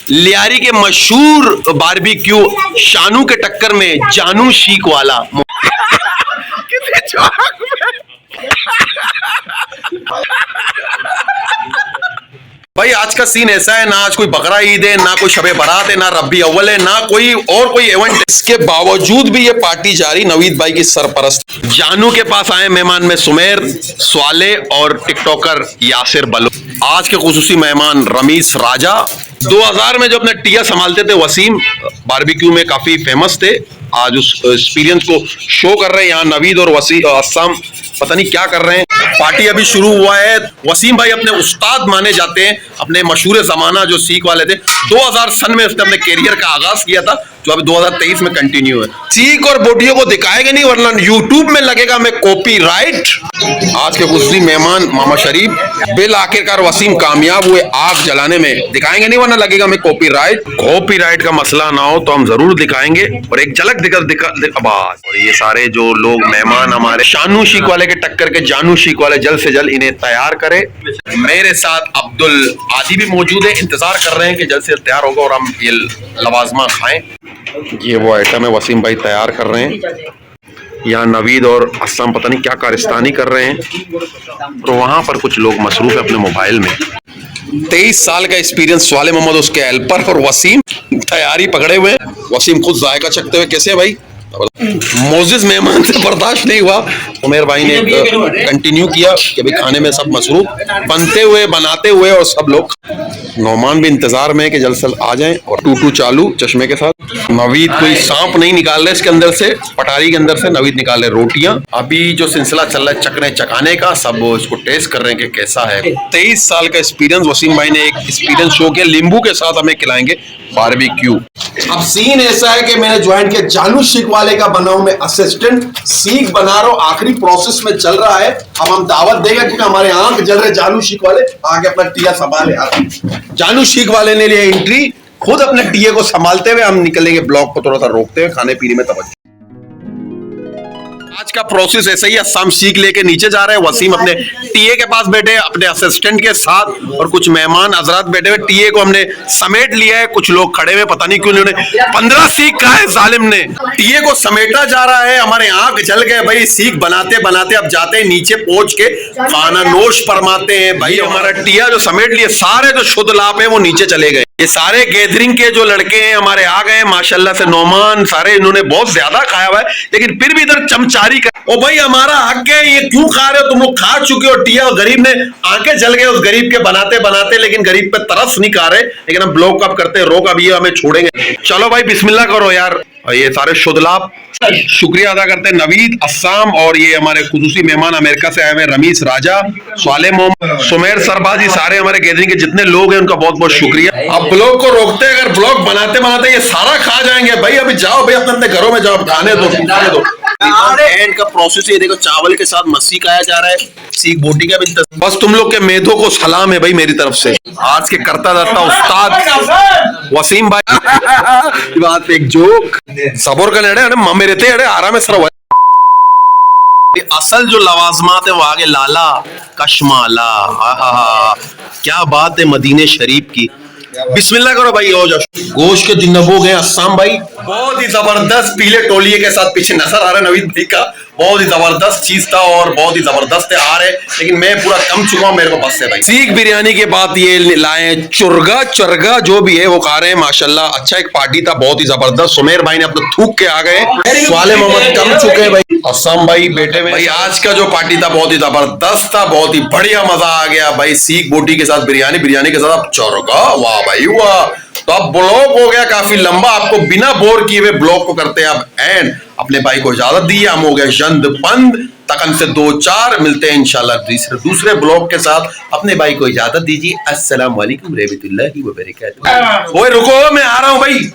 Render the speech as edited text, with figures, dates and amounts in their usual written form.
लियारी के मशहूर बारबेक्यू शानू के टक्कर में जानू शीख वाला। भाई आज का सीन ऐसा है, ना आज कोई बकरा ईद है, ना कोई शबे बारात है, ना रब्बी अव्वल है, ना कोई इवेंट। इसके बावजूद भी ये पार्टी जारी नवीद भाई की सरपरस्त। जानू के पास आए मेहमान में सुमेर, स्वाले और टिकटॉकर यासिर बलो। आज के खुसूसी मेहमान रमीस राजा। 2000 में जो अपने टिया संभालते थे वसीम, बारबेक्यू में काफी फेमस थे। आज उस एक्सपीरियंस को शो कर रहे हैं यहाँ नवीद और अस्साम, पता नहीं क्या कर रहे हैं। पार्टी अभी शुरू हुआ है। वसीम भाई अपने उस्ताद माने जाते हैं, अपने मशहूर जमाना जो सीख वाले थे। 2000 सन में उसने अपने कैरियर का आगाज किया था, जो अभी 2023 में कंटिन्यू है। सीख और बोटियों को दिखाएंगे नहीं, वरना यूट्यूब में लगेगा हमें कॉपीराइट। आज के गुजरी मेहमान मामा शरीफ। बिल आखिरकार वसीम कामयाब हुए आग जलाने में, दिखाएंगे नहीं वरना लगेगा हमें कॉपीराइट। कॉपीराइट का मसला ना हो तो हम जरूर दिखाएंगे, और एक झलक दिखा। और ये सारे जो लोग मेहमान हमारे शानू शीख वाले के टक्कर के जानू शीख वाले, जल्द से जल्द इन्हें तैयार करें। मेरे साथ अब्दुल आदि भी मौजूद है, इंतजार कर रहे हैं कि जल्द से जल्द तैयार होगा और हम ये लवाजमा खाएं। ये वो आइटम है वसीम भाई तैयार कर रहे हैं। यहाँ नवीद और अस्साम पता नहीं क्या कारस्तानी कर रहे हैं, और वहां पर कुछ लोग मसरूफ है अपने मोबाइल में। 23 साल का एक्सपीरियंस वाले मोहम्मद, उसके हेल्पर और वसीम तैयारी पकड़े हुए हैं। वसीम खुद जायका चखते हुए, कैसे है भाई? मोजिज मेहमान से बर्दाश्त नहीं हुआ, उमेर भाई ने कंटिन्यू किया कि भाई खाने में सब मसरूफ, बनते हुए बनाते हुए, और सब लोग। नौमान भी इंतजार में है कि जल्द से जल्द आ जाएं। और टूटू चालू चश्मे के साथ नवीद कोई सांप नहीं निकाल रहे इसके अंदर से, पटारी के अंदर से नवीद निकाल रहे रोटियां। अभी जो सिलसिला चल रहा है चकने चकाने का, सब इसको टेस्ट कर रहे हैं कि कैसा है। 23 साल का एक्सपीरियंस वसीम भाई ने एक एक्सपीरियंस शो किया। लींबू के साथ हमें खिलाएंगे बारबेक्यू। अब सीन ऐसा है कि मैंने ज्वाइन किया जानू शीख वाले का, बना हूं मैं असिस्टेंट, सीख बना रहा हूं, आखिरी प्रोसेस में चल रहा है। अब हम दावत देंगे क्योंकि हमारे आंख जल रहे। जानू शीख वाले आगे अपना टिया संभाले। जानू शीख वाले ने लिया एंट्री, खुद अपने टिए को संभालते हुए हम निकलेंगे ब्लॉक को थोड़ा सा रोकते हुए, खाने पीने में तवज्जो। आज का प्रोसेस ऐसा ही, अस्साम सीख लेके नीचे जा रहे हैं, वसीम अपने टीए के पास बैठे अपने असिस्टेंट के साथ, और कुछ मेहमान हजरात बैठे हुए। टीए को हमने समेट लिया है, कुछ लोग खड़े हुए, पता नहीं क्यों उन्होंने 15 सीख कहा है जालिम ने। टीए को समेटा जा रहा है, हमारे आंख जल गए भाई। सीख बनाते बनाते अब जाते हैं नीचे पहुंच के खाना नोश फरमाते हैं भाई। हमारा टिया जो समेट लिए, सारे जो शुद्ध लाभ है वो नीचे चले गए। ये सारे गैदरिंग के जो लड़के हैं हमारे आ गए माशाल्लाह से। नौमान सारे इन्होंने बहुत ज्यादा खाया हुआ है, लेकिन फिर भी इधर चमचारी कर। ओ भाई हमारा हक है, ये क्यों खा रहे हो? तुम लोग खा चुके हो टिया। और गरीब ने आंखें जल गए उस गरीब के बनाते बनाते, लेकिन गरीब पे तरस नहीं खा रहे। लेकिन हम ब्लॉक अप करते रोक, अब ये हमें छोड़ेंगे। चलो भाई बिस्मिल्लाह करो यार। ये सारे शुद्ध लाभ शुक्रिया अदा करते हैं नवीद, अस्साम, और ये हमारे खुसूसी मेहमान अमेरिका से आए हुए रमीस राजा, स्वाले मोहम्मद, सुमेर सरबाजी, सारे हमारे गैदरिंग के जितने लोग हैं उनका बहुत बहुत शुक्रिया। अब ब्लॉग को रोकते हैं, अगर ब्लॉग बनाते बनाते ये सारा खा जाएंगे भाई। अभी जाओ भाई अपने अपने घरों में जाओ, खाने दो खाने दो। एंड का प्रोसेस ये देखो, चावल के साथ मस्सी खाया जा रहा है, सीख बोटी का भी। बस तुम लोग के मेदों को सलाम है भाई मेरी तरफ से। आज के करता धरता उस्ताद वसीम भाई बात पे एक जोक सबोर का नेड़े मेरे थे अड़े आराम है सर। असल जो लवाजमात है वो आगे लाला कशमाला। क्या बात है मदीने शरीफ की। बिस्मिल्लाह करो भाई, हो जाओ। गोश्त के दिन हो गए अस्साम भाई, बहुत ही जबरदस्त पीले टोलिए के साथ पीछे नजर आ रहा है नवीद भाई का। बहुत ही जबरदस्त चीज था और बहुत ही जबरदस्त आ रहे, लेकिन मैं पूरा कम चुका हूं, मेरे को बस है भाई। सीख बिरयानी के बाद ये लाए चुरगा चरगा जो भी है वो खा रहे हैं माशाल्लाह। अच्छा एक पार्टी था बहुत ही जबरदस्त। सुमेर भाई ने अपना थूक के आ गए, स्वाले मोहम्मद कम चुके हैं भाई, अस्साम भाई बेटे में भाई। आज का जो पार्टी था बहुत ही जबरदस्त था, बहुत ही बढ़िया मजा आ गया भाई। सीख बोटी के साथ बिरयानी, बिरयानी के साथ अब चुरगा, वाह भाई वाह। तो अब ब्लॉग हो गया काफी लंबा, आपको बिना बोर किए हुए ब्लॉग को करते हैं अब एंड। अपने भाई को इजाजत दी, हम हो गए जंद बंद तकन से 2-4 मिलते हैं इंशाल्लाह दूसरे ब्लॉग के साथ। अपने भाई को इजाजत दीजिए। अस्सलाम वालेकुम रहमतुल्लाहि व बरकातहू। ओए रुको मैं आ रहा हूं भाई।